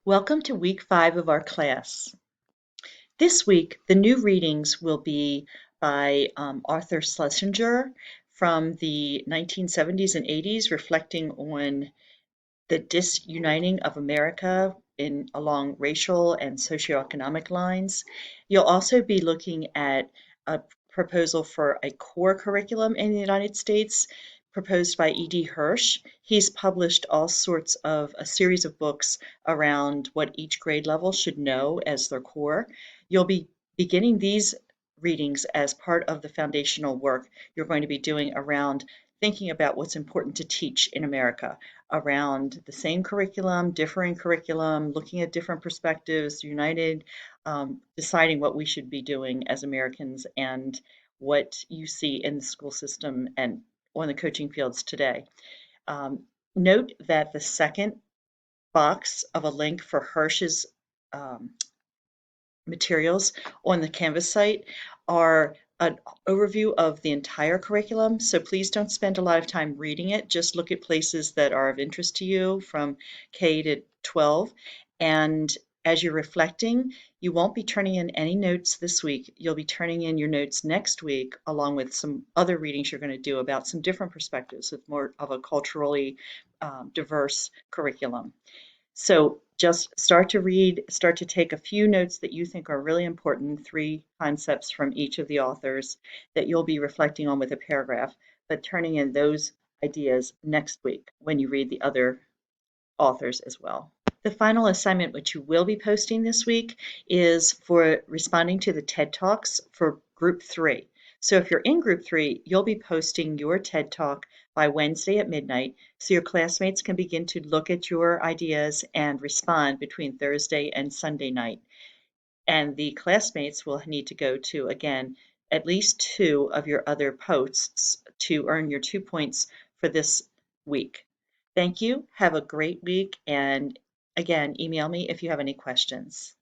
Welcome to week 5 of our class. This week, the new readings will be by Arthur Schlesinger from the 1970s and 80s, reflecting on the disuniting of America along racial and socioeconomic lines. You'll also be looking at a proposal for a core curriculum in the United States proposed by E.D. Hirsch. He's published all sorts of a series of books around what each grade level should know as their core. You'll be beginning these readings as part of the foundational work you're going to be doing around thinking about what's important to teach in America around the same curriculum, differing curriculum, looking at different perspectives, united, deciding what we should be doing as Americans and what you see in the school system and on the coaching fields today. Note that the second box of a link for Hirsch's um, materials on the Canvas site are an overview of the entire curriculum. So please don't spend a lot of time reading it. Just look at places that are of interest to you from K to 12. And as you're reflecting, you won't be turning in any notes this week. You'll be turning in your notes next week, along with some other readings you're going to do about some different perspectives with more of a culturally diverse curriculum. So just start to read, start to take a few notes that you think are really important, 3 concepts from each of the authors that you'll be reflecting on with a paragraph, but turning in those ideas next week when you read the other authors as well. The final assignment, which you will be posting this week, is for responding to the TED Talks for Group 3. So if you're in Group 3, you'll be posting your TED Talk by Wednesday at midnight so your classmates can begin to look at your ideas and respond between Thursday and Sunday night. And the classmates will need to go to, again, at least 2 of your other posts to earn your 2 points for this week. Thank you. Have a great week. And again, email me if you have any questions.